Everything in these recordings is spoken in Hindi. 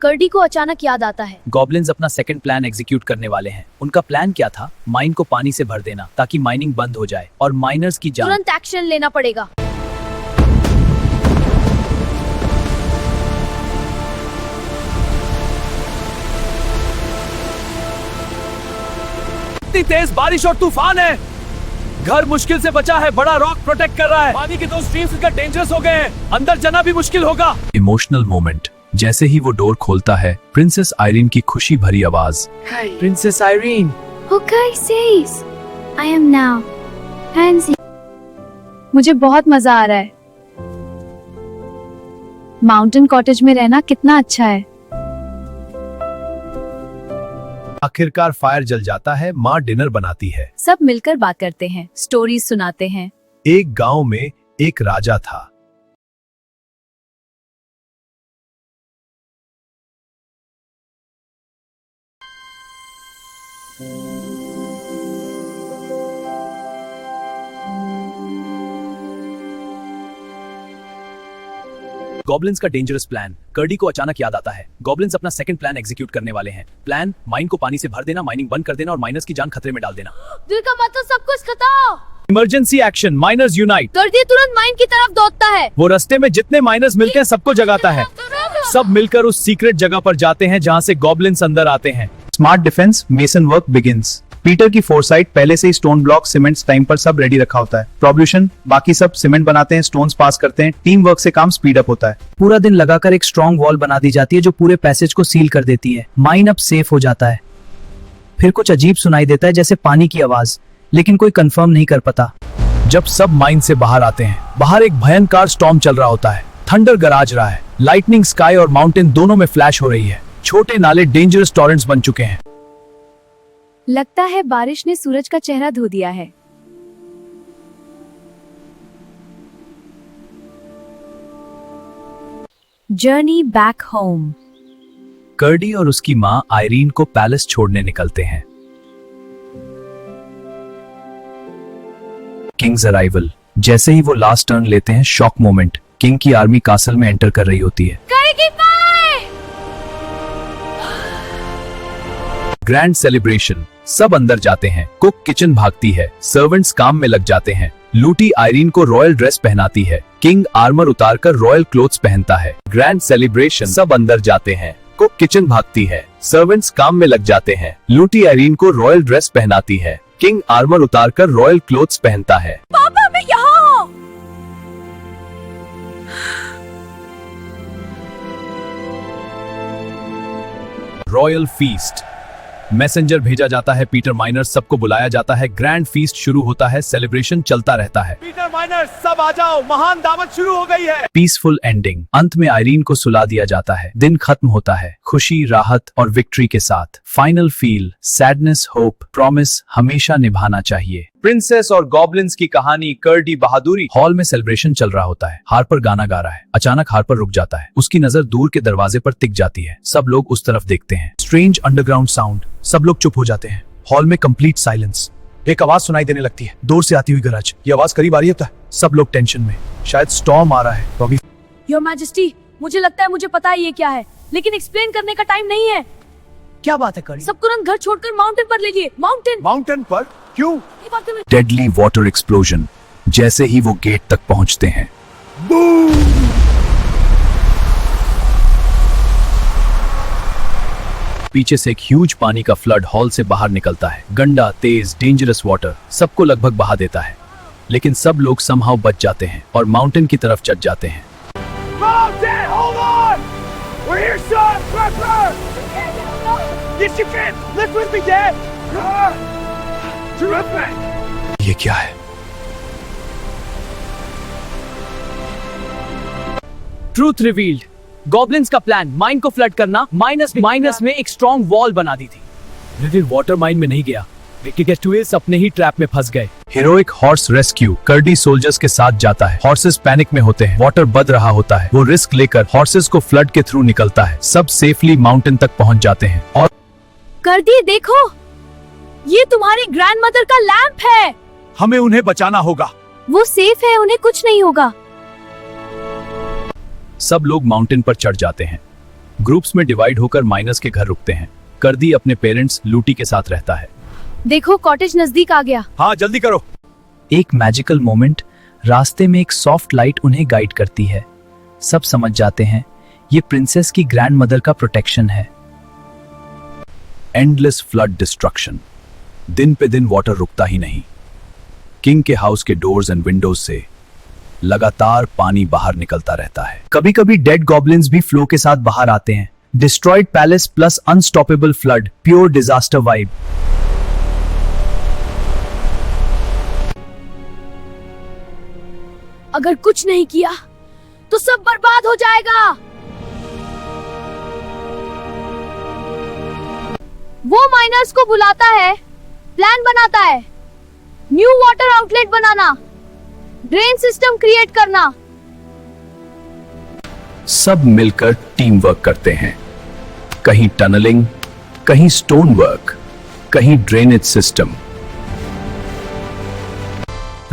कर्डी को अचानक याद आता है। गॉब्लिन्स अपना सेकंड प्लान एग्जीक्यूट करने वाले हैं। उनका प्लान क्या था? माइन को पानी से भर देना ताकि माइनिंग बंद हो जाए और माइनर्स की जान। तुरंत एक्शन लेना पड़ेगा। इतनी तेज बारिश और तूफान है, घर मुश्किल से बचा है, बड़ा रॉक प्रोटेक्ट कर रहा है। पानी के 2 स्ट्रीम्स इनका डेंजरस हो गए हैं, अंदर जाना भी मुश्किल होगा। Emotional moment. जैसे ही वो डोर खोलता है, प्रिंसेस आयरीन की खुशी भरी आवाज। Princess Irene. Okay, says, I am now. Pansy. मुझे बहुत मजा आ रहा है। माउंटेन कॉटेज में रहना कितना अच्छा है। आखिरकार फायर जल जाता है। माँ डिनर बनाती है। सब मिलकर बात करते हैं, स्टोरीज सुनाते हैं। एक गांव में एक राजा था। गॉब्लिन्स का डेंजरस प्लान। कर्डी को अचानक याद आता है। गॉब्लिन्स अपना सेकंड प्लान एग्जीक्यूट करने वाले हैं। प्लान, माइन को पानी से भर देना, माइनिंग बंद कर देना और माइनर्स की जान खतरे में डाल देना। दिल का मतलब सब कुछ खत्म। Emergency action, miners unite. कर्डी तुरंत माइन की तरफ दौड़ता है। वो रास्ते में जितने माइनर्स मिलते हैं सबको जगाता है। सब मिलकर उस सीक्रेट जगह पर जाते हैं जहाँ से गॉब्लिन्स अंदर आते हैं। Smart defence, mason work begins. Peter की फोरसाइट, पहले से ही स्टोन ब्लॉक, सीमेंट टाइम पर सब रेडी रखा होता है। प्रोब्यूशन, बाकी सब सीमेंट बनाते हैं, स्टोन्स पास करते हैं। टीम वर्क से काम स्पीड अप होता है। पूरा दिन लगाकर एक स्ट्रॉन्ग वॉल बना दी जाती है जो पूरे पैसेज को सील कर देती है। माइन अब सेफ हो जाता है। फिर कुछ अजीब सुनाई देता है, जैसे पानी की आवाज, लेकिन कोई कंफर्म नहीं कर पाता। जब सब माइन से बाहर आते हैं, बाहर एक भयंकर स्टॉर्म चल रहा होता है। थंडर गरज रहा है। लाइटनिंग स्काई और माउंटेन दोनों में फ्लैश हो रही है। छोटे नाले डेंजरस टॉरेंट्स बन चुके हैं। लगता है बारिश ने सूरज का चेहरा धो दिया है। Journey back home. कर्डी और उसकी माँ आयरीन को पैलेस छोड़ने निकलते हैं। Kings arrival. जैसे ही वो लास्ट टर्न लेते हैं, शॉक मोमेंट। किंग की आर्मी कासल में एंटर कर रही होती है। Grand celebration. सब अंदर जाते हैं। कुक किचन भागती है। सर्वेंट्स काम में लग जाते हैं। लूटी आयरीन को रॉयल ड्रेस पहनाती है। किंग आर्मर उतारकर रॉयल क्लोथ्स पहनता है। Grand celebration. सब अंदर जाते हैं। कुक किचन भागती है। सर्वेंट्स काम में लग जाते हैं। लूटी आयरीन को रॉयल ड्रेस पहनाती है। किंग आर्मर उतारकर रॉयल क्लोथ्स पहनता है। पापा मैं यहाँ हूँ। Royal feast. मैसेंजर भेजा जाता है। पीटर माइनर्स सबको बुलाया जाता है। ग्रैंड फीस्ट शुरू होता है। सेलिब्रेशन चलता रहता है। पीटर माइनर्स सब आ जाओ, महान दावत शुरू हो गई है। Peaceful ending. अंत में आयरीन को सुला दिया जाता है। दिन खत्म होता है, खुशी, राहत और विक्ट्री के साथ। Final feel, sadness, hope, promise हमेशा निभाना चाहिए। प्रिंसेस और गॉब्लिन्स की कहानी, कर्डी बहादुरी। हॉल में सेलिब्रेशन चल रहा होता है। हार्पर गाना गा रहा है। अचानक हार्पर रुक जाता है। उसकी नजर दूर के दरवाजे पर टिक जाती है। सब लोग उस तरफ देखते हैं। Strange underground sound. सब लोग चुप हो जाते हैं। हॉल में कंप्लीट साइलेंस। एक आवाज सुनाई देने लगती है, दूर से आती हुई गरज। ये आवाज करीब आ रही है। सब लोग टेंशन में। शायद स्टॉर्म आ रहा है। योर मैजेस्टी, मुझे लगता है मुझे पता है ये क्या है, लेकिन एक्सप्लेन करने का टाइम नहीं है। क्या बात है कर्डी? सब तुरंत घर छोड़कर माउंटेन पर लीजिए। माउंटेन पर क्यों? Deadly water explosion. जैसे ही वो गेट तक पहुंचते हैं, पीछे से एक ह्यूज पानी का फ्लड हॉल से बाहर निकलता है। गंदा, तेज, डेंजरस वाटर सबको लगभग बहा देता है, लेकिन सब लोग समहाउ बच जाते हैं और माउंटेन की तरफ चढ़ जाते हैं। ये क्या है? Truth revealed. गॉब्लिन्स का प्लान, माइन को फ्लड करना, माइनस में एक स्ट्रॉन्ग वॉल बना दी थी। लेकिन वाटर माइन में नहीं गया। गेटवेज अपने ही ट्रैप में फंस गए। Heroic horse rescue. Curdy soldiers के साथ जाता है। हॉर्सेस पैनिक में होते हैं। वाटर बद रहा होता है। वो रिस्क लेकर हॉर्सेस को फ्लड के थ्रू निकलता है। सब सेफली माउंटेन तक पहुंच जाते हैं। और कर्डी देखो, ये तुम्हारी ग्रैंडमदर का लैंप है। हमें उन्हें बचाना होगा। वो सेफ है, उन्हें कुछ नहीं होगा। सब लोग माउंटेन पर चढ़ जाते हैं। ग्रुप्स में डिवाइड होकर माइनस के घर रुकते हैं। कर्दी अपने पेरेंट्स लूटी के साथ रहता है। देखो कॉटेज नजदीक आ गया। हाँ जल्दी करो। एक मैजिकल मोमेंट, रास्ते में एक सॉफ्ट लाइट उन्हें गाइड करती है। सब समझ जाते हैं ये प्रिंसेस की ग्रैंड मदर का प्रोटेक्शन है। एंडलेस फ्लड डिस्ट्रक्शन, दिन पे दिन वाटर रुकता ही नहीं। किंग के हाउस के डोर्स एंड विंडोज से लगातार पानी बाहर निकलता रहता है। कभी कभी डेड गॉब्लिन्स भी फ्लो के साथ बाहर आते हैं। Destroyed palace plus unstoppable flood, pure disaster vibe. अगर कुछ नहीं किया तो सब बर्बाद हो जाएगा। वो माइनर्स को बुलाता है, प्लान बनाता है, न्यू वाटर आउटलेट बनाना, ड्रेन सिस्टम क्रिएट करना। सब मिलकर टीम वर्क करते हैं। कहीं टनलिंग, कहीं स्टोन वर्क, कहीं ड्रेनेज सिस्टम।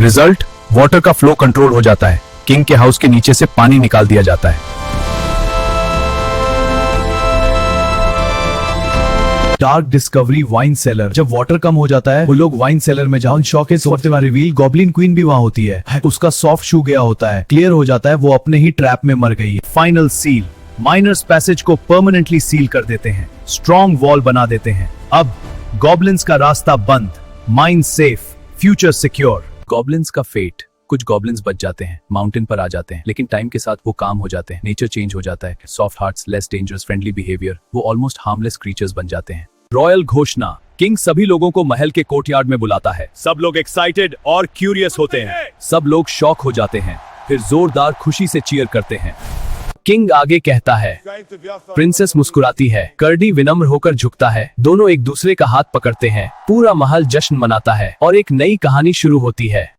रिजल्ट, वाटर का फ्लो कंट्रोल हो जाता है। किंग के हाउस के नीचे से पानी निकाल दिया जाता है। Dark discovery wine cellar. जब वाटर कम हो जाता है वो लोग वाइन सेलर में जाओ। शॉकेस रिवील, गॉब्लिन क्वीन भी वहां होती है। उसका सॉफ्ट शू गया होता है। क्लियर हो जाता है वो अपने ही ट्रैप में मर गई है। फाइनल सील, माइनर्स पैसेज को परमानेंटली सील कर देते हैं। स्ट्रॉन्ग वॉल बना देते हैं। अब गॉब्लिन्स का रास्ता बंद, mine safe, future secure. Goblins का फेट, कुछ गॉब्लिन्स बच जाते हैं, माउंटेन पर आ जाते हैं, लेकिन टाइम के साथ वो काम हो जाते हैं। नेचर चेंज हो जाता है। Soft hearts, less dangerous, friendly behaviour, वो ऑलमोस्ट हार्मलेस क्रीचर्स बन जाते हैं। रॉयल घोषणा, किंग सभी लोगों को महल के कोर्टयार्ड में बुलाता है। सब लोग एक्साइटेड और क्यूरियस होते हैं। सब लोग शॉक हो जाते हैं, फिर जोरदार खुशी से चीयर करते हैं। किंग आगे कहता है। प्रिंसेस मुस्कुराती है। कर्डी विनम्र होकर झुकता है। दोनों एक दूसरे का हाथ पकड़ते हैं। पूरा महल जश्न मनाता है और एक नई कहानी शुरू होती है।